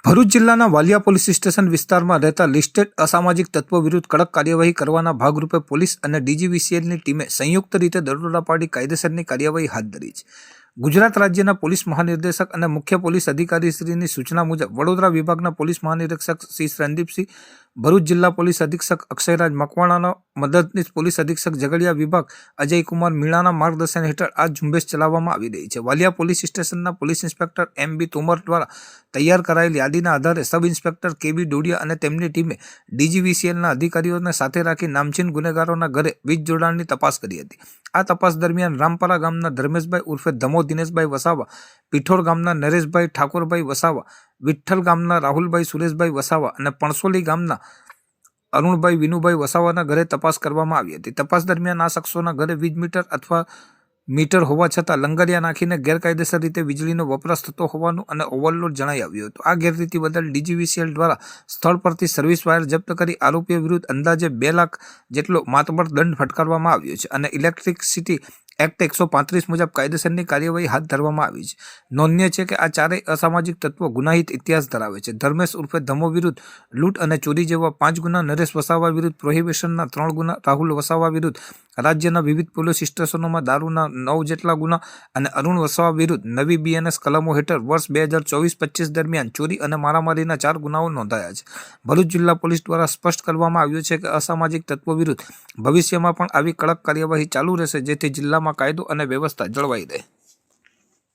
ભરૂચ જિલ્લાના Valia police station વિસ્તારમાં રહેતા લિસ્ટેડ અસામાજિક તત્વો વિરુદ્ધ કડક કાર્યવાહી કરવાના ભાગરૂપે પોલીસ અને ડીજીવીસીએલની ટીમે સંયુક્ત રીતે દરોડા પાડી કાયદેસરની કાર્યવાહી હાથ ધરી છે. ગુજરાત રાજ્યના પોલીસ મહાનિર્દેશક અને મુખ્ય પોલીસ અધિકારીશ્રીની સૂચના મુજબ વડોદરા વિભાગના પોલીસ મહાનિરીક્ષક શ્રી રણદીપસિંહ, ભરૂચ જિલ્લા પોલીસ અધિક્ષક અક્ષયરાજ મકવાણાના મદદનીશ પોલીસ અધિક્ષક ઝઘડિયા વિભાગ અજયકુમાર મીણાના માર્ગદર્શન હેઠળ આ ઝુંબેશ ચલાવવામાં આવી રહી છે. વાલિયા પોલીસ સ્ટેશનના પોલીસ ઇન્સ્પેક્ટર MB તોમર દ્વારા તૈયાર કરાયેલ યાદીના આધારે સબ ઇન્સ્પેક્ટર KB ડોડિયા અને તેમની ટીમે ડીજીવીસીએલના અધિકારીઓને સાથે રાખી નામચીન ગુનેગારોના ઘરે વીજ જોડાણની તપાસ કરી હતી. આ તપાસ દરમિયાન રામપરા ગામના ધર્મેશભાઈ ઉર્ફે ધમો દિનેશભાઈ વસાવા, પીઠોર ગામના નરેશભાઈ ઠાકોરભાઈ વસાવા, વિઠ્ઠલ ગામના રાહુલભાઈ સુરેશભાઈ વસાવા અને પણસોલી ગામના અરુણભાઈ વિનુભાઈ વસાવાના ઘરે તપાસ કરવામાં આવી હતી. તપાસ દરમિયાન આ શખ્સોના ઘરે વીજ મીટર અથવા મીટર હોવા છતાં લંગરિયા નાખીને ગેરકાયદેસર રીતે વીજળીનો વપરાશ થતો હોવાનું અને ઓવરલોડ જણાઈ આવ્યું હતું. આ ગેરરીતિ બદલ ડીજીવીસીએલ દ્વારા સ્થળ પરથી સર્વિસ વાયર જપ્ત કરી આરોપીઓ વિરુદ્ધ અંદાજે 2 લાખ જેટલો માતબર દંડ ફટકારવામાં આવ્યો છે અને ઇલેક્ટ્રિસિટી એક્ટ 135 મુજબ કાયદેસરની કાર્યવાહી હાથ ધરવામાં આવી છે. નોંધનીય છે કે આ ચારેય અસામાજિક તત્વો ગુનાહિત ઇતિહાસ ધરાવે છે. ધર્મેશ ઉર્ફે ધમો વિરુદ્ધ લૂંટ અને ચોરી જેવા 5 ગુના, નરેશ વસાવા વિરુદ્ધ પ્રોહિબિશનના 3 ગુના, રાહુલ વસાવા વિરુદ્ધ રાજ્યના વિવિધ પોલીસ સ્ટેશનોમાં દારૂના 9 જેટલા ગુના અને અરુણ વસાવા વિરુદ્ધ નવી BNS કલમો હેઠળ વર્ષ 2024-25 દરમિયાન ચોરી અને મારામારીના 4 ગુનાઓ નોંધાયા છે. ભરૂચ જિલ્લા પોલીસ દ્વારા સ્પષ્ટ કરવામાં આવ્યું છે કે અસામાજિક તત્વો વિરુદ્ધ ભવિષ્યમાં પણ આવી કડક કાર્યવાહી ચાલુ રહેશે, જેથી જિલ્લામાં કાયદો અને વ્યવસ્થા જળવાઈ રહે.